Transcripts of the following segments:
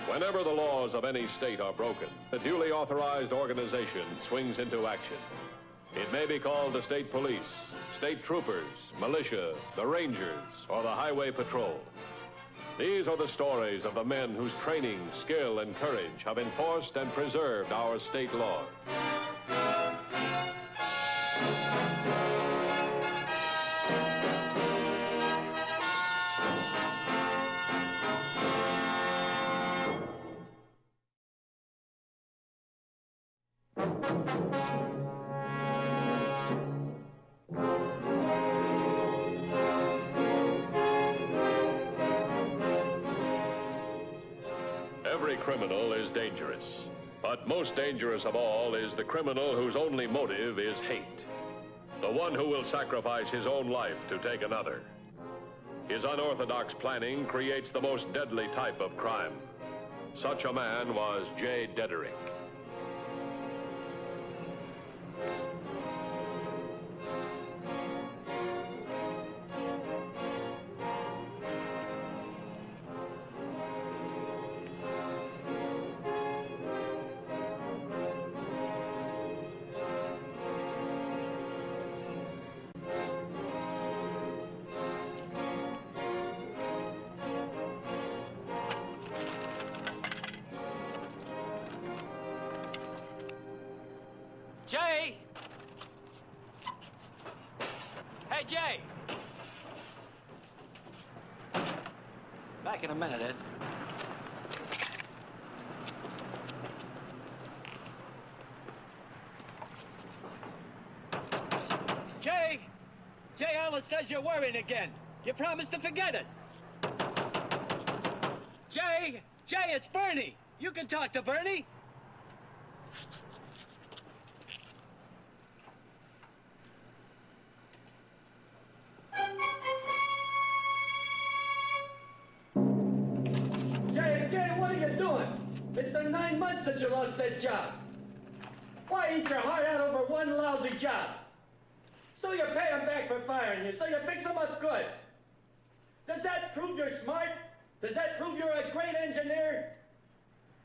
Whenever the laws of any state are broken, a duly authorized organization swings into action. It may be called the state police, state troopers, militia, the rangers, or the highway patrol. These are the stories of the men whose training, skill, and courage have enforced and preserved our state laws. Every criminal is dangerous, but most dangerous of all is the criminal whose only motive is hate. The one who will sacrifice his own life to take another. His unorthodox planning creates the most deadly type of crime. Such a man was J. Dederick. Jay! Hey, Jay! Back in a minute, Ed. Jay! Jay almost says you're worrying again. You promised to forget it. Jay! Jay, it's Bernie! You can talk to Bernie. It's been 9 months since you lost that job. Why eat your heart out over one lousy job? So you pay him back for firing you, so you fix him up good. Does that prove you're smart? Does that prove you're a great engineer?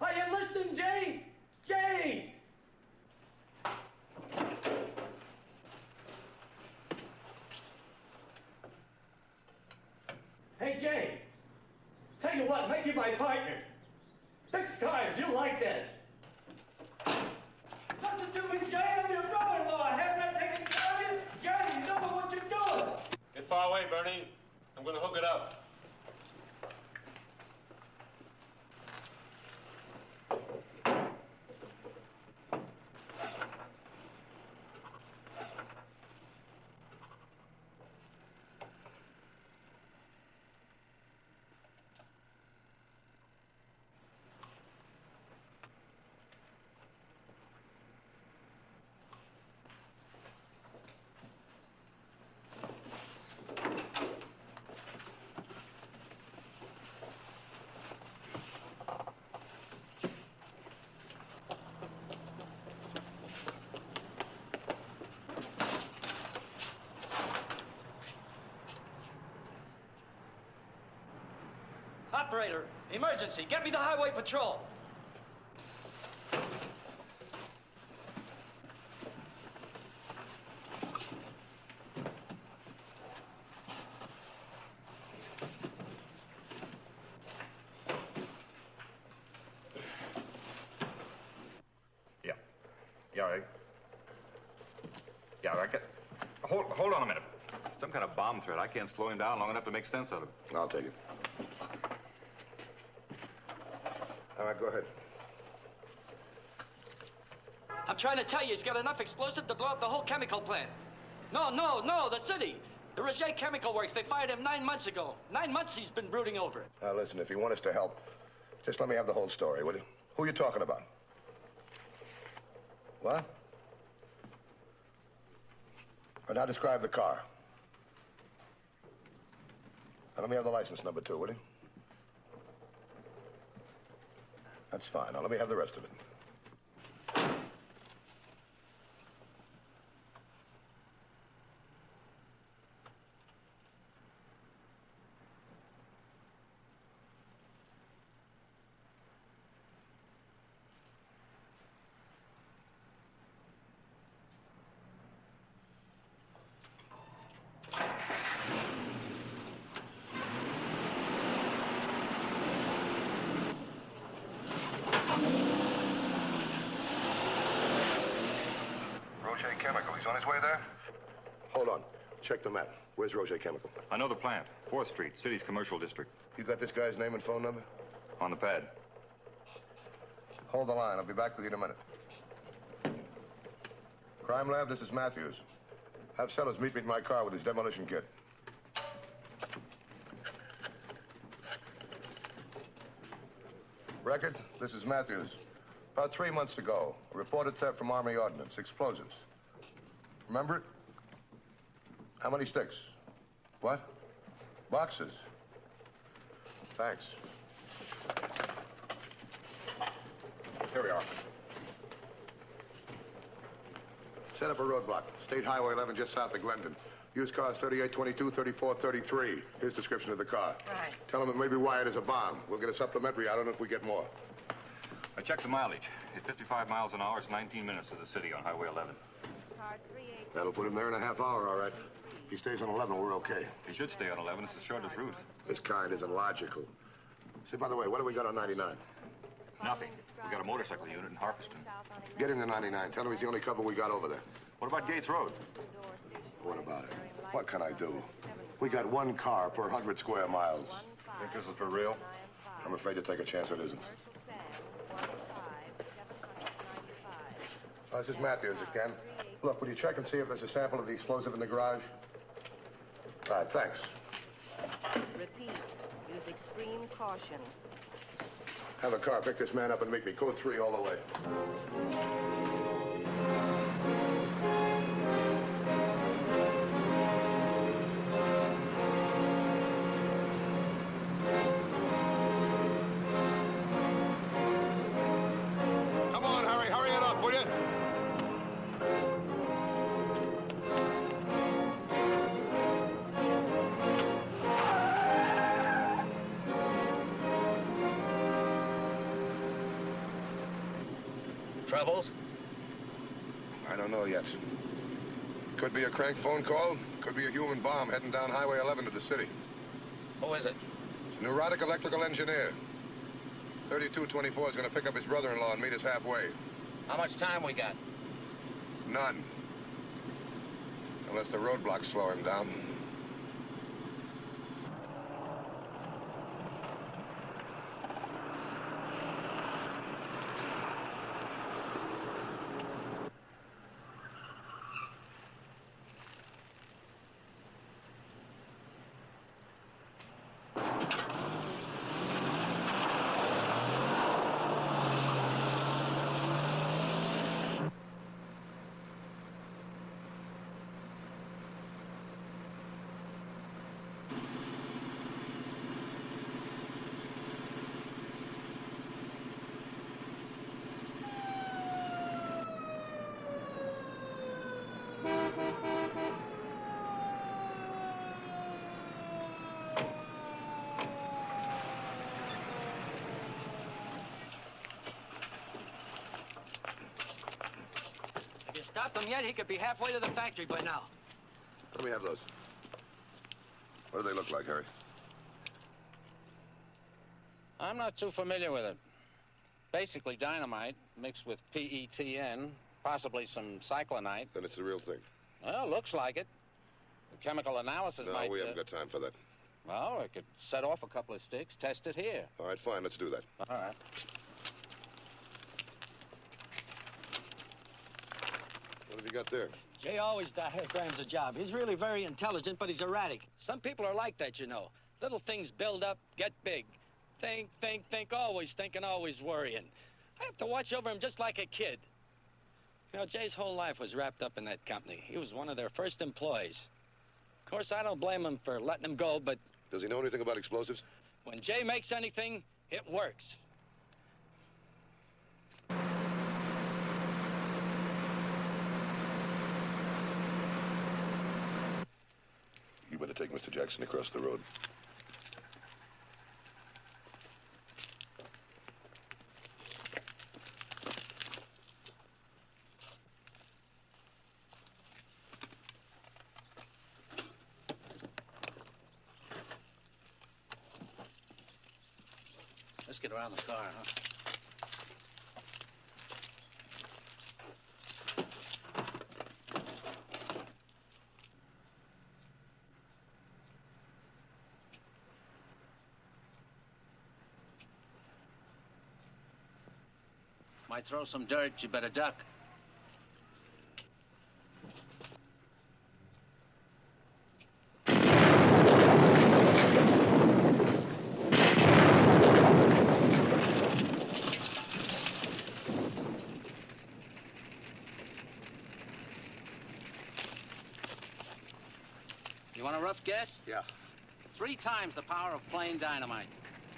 Are you listening, Jay? Jay! Hey, Jay. Tell you what, make you my partner. Fix cars, you like that. Nothing to me, Jay. I'm your brother-in-law. Haven't I taken care of you? Jay, you know what you're doing. Get far away, Bernie. I'm going to hook it up. Operator, emergency. Get me the highway patrol. Yeah, all right. Yeah, I get... Hold on a minute. Some kind of bomb threat. I can't slow him down long enough to make sense of it. I'll take it. All right, go ahead. I'm trying to tell you, he's got enough explosive to blow up the whole chemical plant. No, the city. The Roget Chemical Works. They fired him 9 months ago. 9 months he's been brooding over it. Now, listen, if you want us to help, just let me have the whole story, will you? Who are you talking about? What? Well, now describe the car. Now, let me have the license number, too, will you? That's fine. Now, let me have the rest of it. Chemical. He's on his way there? Hold on. Check the map. Where's Roger Chemical? I know the plant. 4th Street, city's commercial district. You got this guy's name and phone number? On the pad. Hold the line. I'll be back with you in a minute. Crime Lab, this is Matthews. Have Sellers meet me in my car with his demolition kit. Record, this is Matthews. About 3 months ago, a reported theft from Army Ordnance, explosives. Remember it? How many sticks? What? Boxes. Thanks. Here we are. Set up a roadblock. State Highway 11 just south of Glendon. Used cars 3822, 3433. Here's description of the car. Right. Tell them it may be wired as a bomb. We'll get a supplementary. I don't know if we get more. I checked the mileage. At 55 miles an hour, it's 19 minutes to the city on Highway 11. That'll put him there in a half hour, all right. If he stays on 11, we're okay. He should stay on 11. It's the shortest route. This kind isn't logical. Say, by the way, what do we got on 99? Nothing. We got a motorcycle unit in Harveston. Get him to 99. Tell him he's the only cover we got over there. What about Gates Road? What about it? What can I do? We got one car per 100 square miles. Think this is for real? I'm afraid to take a chance it isn't. This is Matthews again. Look, will you check and see if there's a sample of the explosive in the garage? All right, thanks. Repeat. Use extreme caution. Have a car pick this man up and meet me. Code 3 all the way. Come on, Harry. Hurry it up, will you? Troubles? I don't know yet. Could be a crank phone call. Could be a human bomb heading down Highway 11 to the city. Who is it? It's a neurotic electrical engineer. 3224 is going to pick up his brother-in-law and meet us halfway. How much time we got? None. Unless the roadblocks slow him down. If you stopped him yet, he could be halfway to the factory by now. Let me have those. What do they look like, Harry? I'm not too familiar with it. Basically dynamite mixed with PETN, possibly some cyclonite. Then it's the real thing. Well, looks like it. The chemical analysis No, might... we haven't got time for that. Well, we could set off a couple of sticks, test it here. All right, fine, let's do that. All right. What have you got there? Jay always diagrams a job. He's really very intelligent, but he's erratic. Some people are like that, you know. Little things build up, get big. Think, always thinking, always worrying. I have to watch over him just like a kid. You know, Jay's whole life was wrapped up in that company. He was one of their first employees. Of course, I don't blame him for letting him go, but... Does he know anything about explosives? When Jay makes anything, it works. You better take Mr. Jackson across the road. Let's get around the car, huh? Might throw some dirt, you better duck. You want a rough guess? Yeah. 3 times the power of plain dynamite.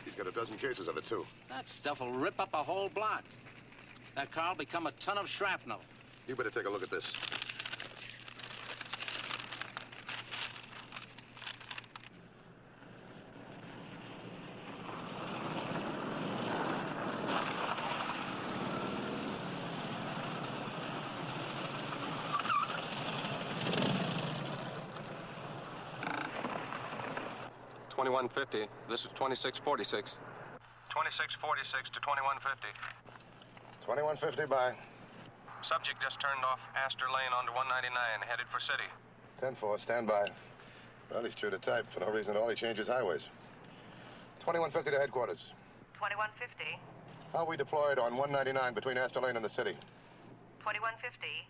He's got a dozen cases of it, too. That stuff will rip up a whole block. That car will become a ton of shrapnel. You better take a look at this. $21.50. This is 2646. 2646 to 2150. 2150 by. Subject just turned off Astor Lane onto 199, headed for city. 10-4, stand by. Well, he's true to type. For no reason at all, he changes highways. 2150 to headquarters. 2150. How are we deployed on 199 between Astor Lane and the city? 2150.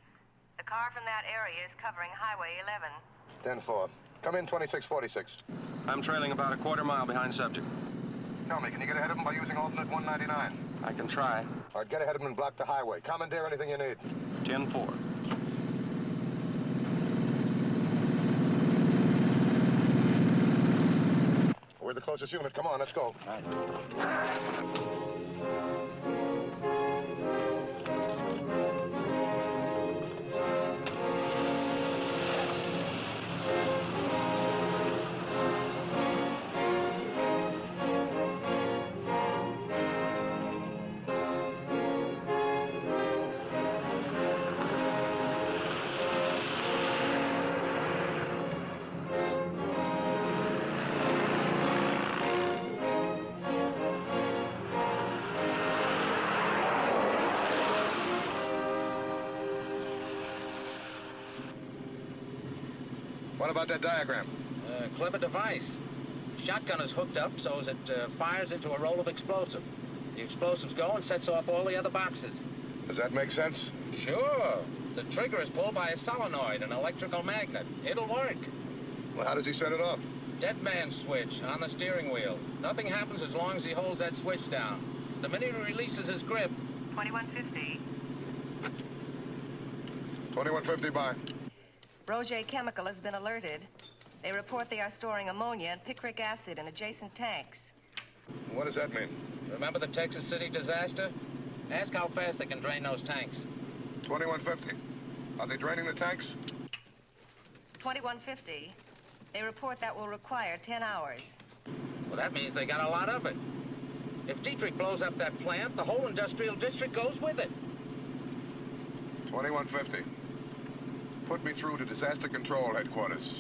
The car from that area is covering Highway 11. 10-4. Come in 2646. I'm trailing about a quarter mile behind subject. Tell me, can you get ahead of him by using alternate 199? I can try. All right, get ahead of him and block the highway. Commandeer anything you need. 10-4. We're the closest unit. Come on, let's go. All right. What about that diagram? Clever device. Shotgun is hooked up so as it fires into a roll of explosive. The explosives go and sets off all the other boxes. Does that make sense? Sure. The trigger is pulled by a solenoid, an electrical magnet. It'll work. Well, how does he set it off? Dead man switch on the steering wheel. Nothing happens as long as he holds that switch down. The minute he releases his grip... 2150. 2150 by. Roget Chemical has been alerted. They report they are storing ammonia and picric acid in adjacent tanks. What does that mean? Remember the Texas City disaster? Ask how fast they can drain those tanks. 2150. Are they draining the tanks? 2150. They report that will require 10 hours. Well, that means they got a lot of it. If Dietrich blows up that plant, the whole industrial district goes with it. 2150. Put me through to disaster control headquarters.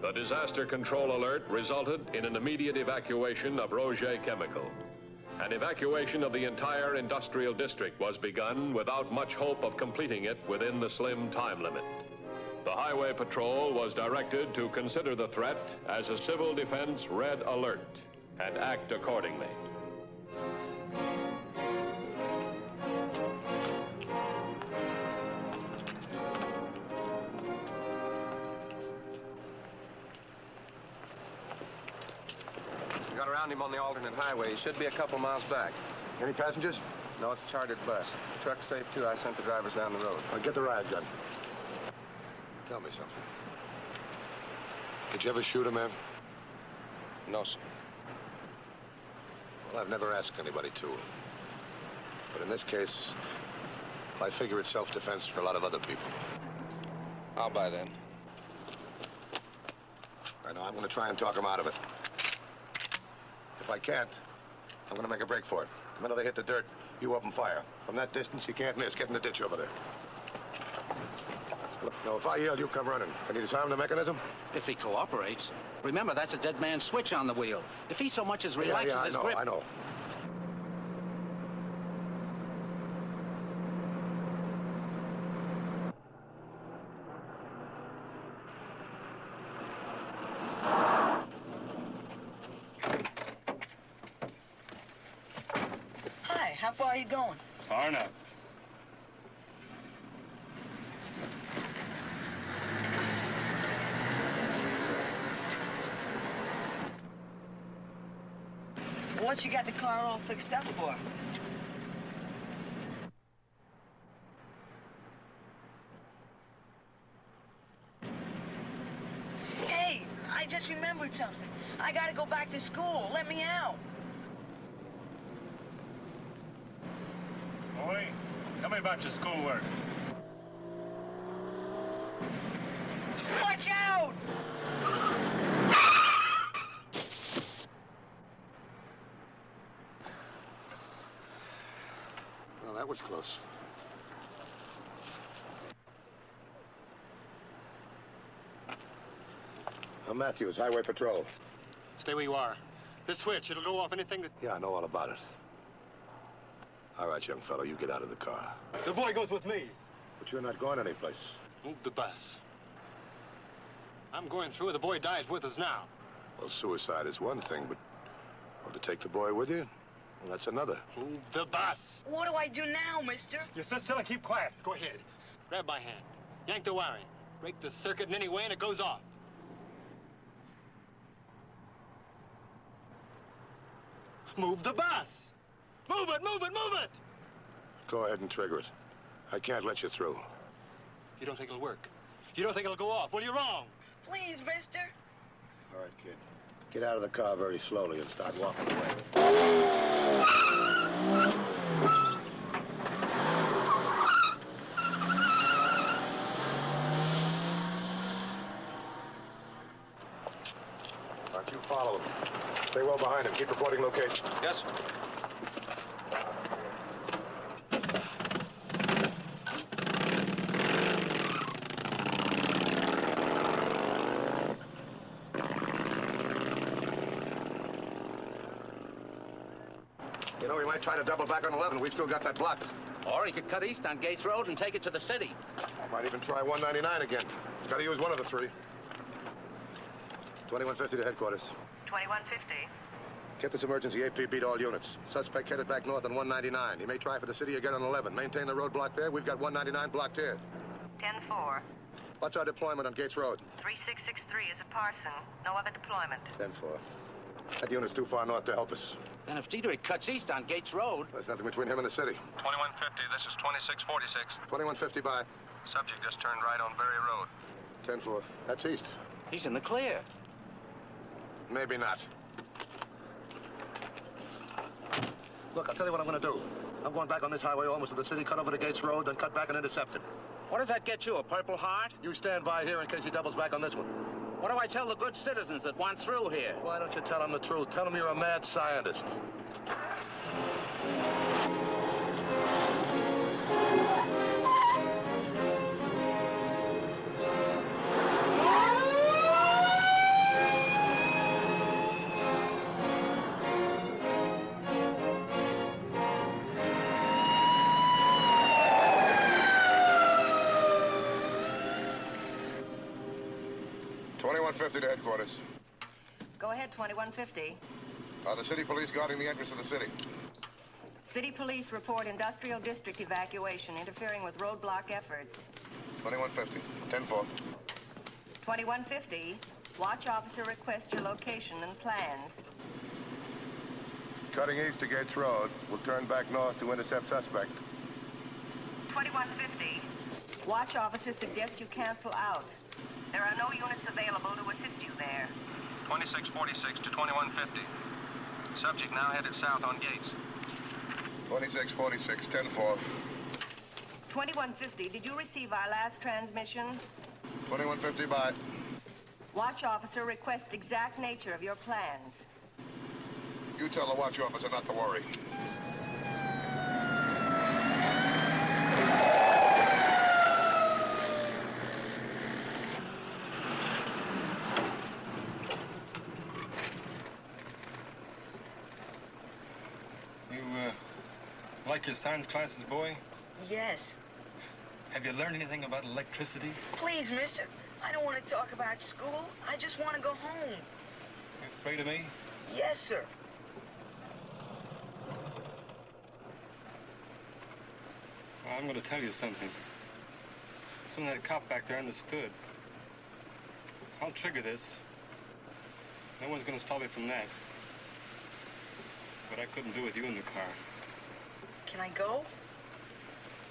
The disaster control alert resulted in an immediate evacuation of Roget Chemical. An evacuation of the entire industrial district was begun without much hope of completing it within the slim time limit. The Highway Patrol was directed to consider the threat as a civil defense red alert and act accordingly. We got around him on the alternate highway. He should be a couple miles back. Any passengers? No, it's a chartered bus. The truck's safe, too. I sent the drivers down the road. Get the riot gun. Tell me something. Did you ever shoot a man? No, sir. Well, I've never asked anybody to. But in this case, I figure it's self-defense for a lot of other people. I'll buy that. I know. I'm going to try and talk him out of it. If I can't, I'm going to make a break for it. The minute I hit the dirt, you open fire. From that distance, you can't miss. Get in the ditch over there. Look, now, if I yell, you come running. Can you disarm the mechanism? If he cooperates. Remember, that's a dead man's switch on the wheel. If he so much as relaxes his grip... I know. Hi, how far are you going? Far enough. What you got the car all fixed up for? Hey, I just remembered something. I gotta go back to school. Let me out. Boy, tell me about your schoolwork. Watch out! Well, that was close. I'm Matthews, Highway Patrol. Stay where you are. This switch, it'll go off anything that... Yeah, I know all about it. All right, young fellow, you get out of the car. The boy goes with me. But you're not going anyplace. Move the bus. I'm going through. The boy dies with us now. Well, suicide is one thing, but... Well, to take the boy with you? Well, that's another. Move the bus. What do I do now, mister? You sit still and keep quiet. Go ahead. Grab my hand. Yank the wiring. Break the circuit in any way and it goes off. Move the bus. Move it, move it, move it. Go ahead and trigger it. I can't let you through. You don't think it'll work? You don't think it'll go off? Well, you're wrong. Please, mister. All right, kid. Get out of the car very slowly and start walking away. All right, you follow him. Stay well behind him. Keep reporting location. Yes, sir. You know, we might try to double back on 11. We've still got that blocked. Or he could cut east on Gates Road and take it to the city. Might even try 199 again. Got to use one of the three. 2150 to headquarters. 2150. Get this emergency APB to all units. Suspect headed back north on 199. He may try for the city again on 11. Maintain the road block there. We've got 199 blocked here. 10-4. What's our deployment on Gates Road? 3663 is a parson. No other deployment. 10-4. That unit's too far north to help us. And if Diedrich cuts east on Gates Road... There's nothing between him and the city. 2150, this is 2646. 2150 by. Subject just turned right on Berry Road. 10-4. That's east. He's in the clear. Maybe not. Look, I'll tell you what I'm going to do. I'm going back on this highway almost to the city, cut over to Gates Road, then cut back and intercept him. What does that get you, a Purple Heart? You stand by here in case he doubles back on this one. What do I tell the good citizens that want through here? Why don't you tell them the truth? Tell them you're a mad scientist. To headquarters. Go ahead, 2150. Are the city police guarding the entrance of the city? City police report industrial district evacuation interfering with roadblock efforts. 2150. 10-4. 2150. Watch officer requests your location and plans. Cutting east to Gates Road. We'll turn back north to intercept suspect. 2150. Watch officer suggests you cancel out. There are no units available to assist you there. 2646 to 2150. Subject now headed south on Gates. 2646, 10-4. 2150, did you receive our last transmission? 2150, bye. Watch officer requests exact nature of your plans. You tell the watch officer not to worry. Like your science classes, boy? Yes. Have you learned anything about electricity? Please, mister. I don't want to talk about school. I just want to go home. You afraid of me? Yes, sir. Well, I'm going to tell you something. Something that cop back there understood. I'll trigger this. No one's going to stop me from that. But I couldn't do with you in the car. Can I go?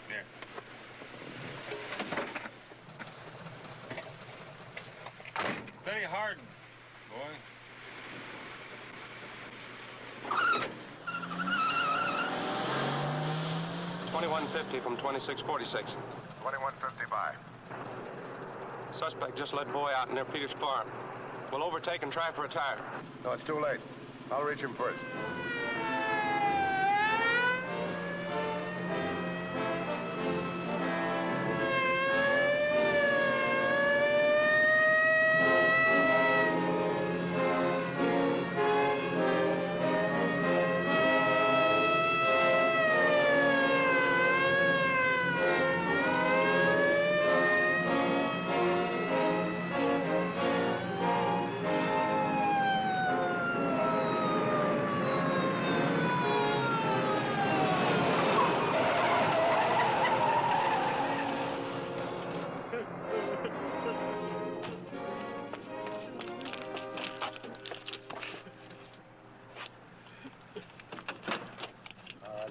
Yeah. Steady hard, boy. $21.50 from 2646. 2150, bye. Suspect just let boy out near Peter's farm. We'll overtake and try for a tire. No, it's too late. I'll reach him first.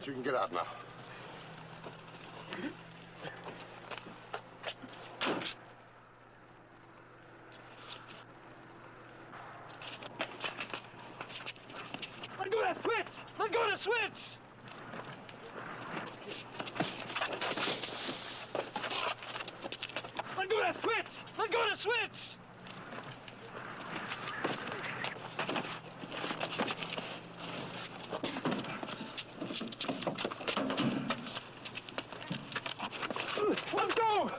You can get out now. Let go of that switch! Let go of the switch! Let go of that switch! Let go of the switch! Let go!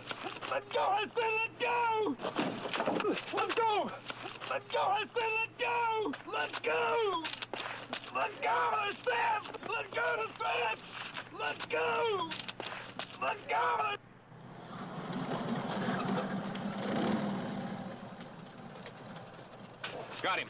Let go! I said let go! Let go! Let go! I said let go! Let go! Let go! I said let go of the switch! Let go! Let go! Got him.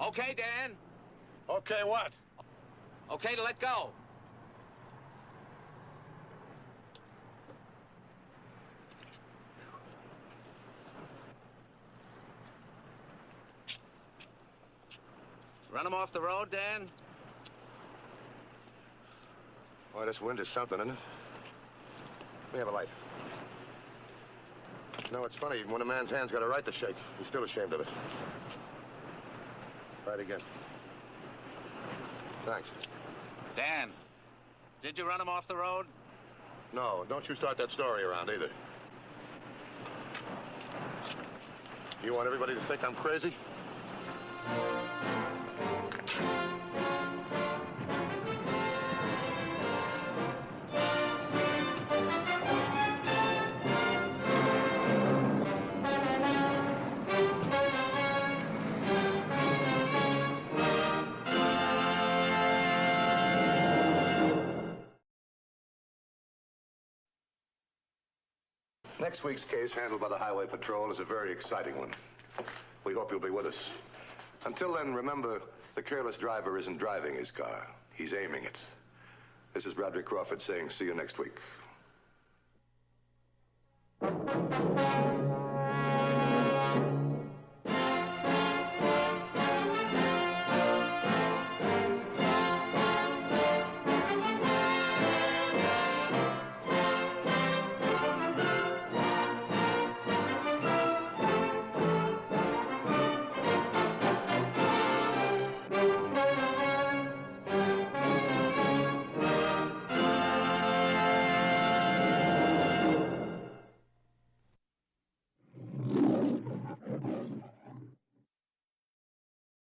Okay, Dan. Okay, what? Okay to let go. Run him off the road, Dan? Boy, this wind is something, isn't it? Let me have a light. You know, it's funny. When a man's hand's got a right to shake, he's still ashamed of it. Try it again. Thanks. Dan, did you run him off the road? No, don't you start that story around either. You want everybody to think I'm crazy? Next week's case, handled by the Highway Patrol, is a very exciting one. We hope you'll be with us. Until then, remember, the careless driver isn't driving his car. He's aiming it. This is Bradley Crawford saying, see you next week.